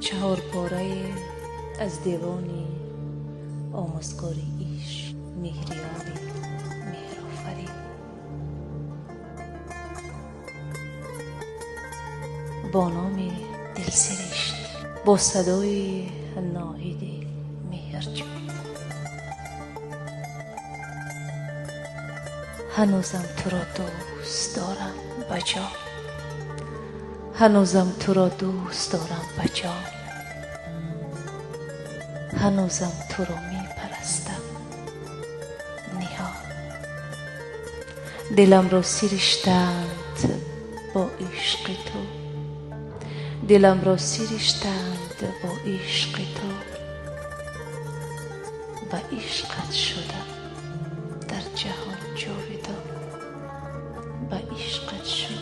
چهار پاره از دیوانی آموزگار عشق، مهریابی، مهرآفرین. با نام دلسرشت، با صدای ناهید مهرجوی. هنوزم تو را دوست دارم بجا، هنوزم تو را دوست دارم بجا، هنوزم تو را می پرستم نهان. دلم را سیرشتند با عشق تو، دلم را سیرشتند با عشق تو، و عشقت شدم در جهان جاودان، و عشقت شدم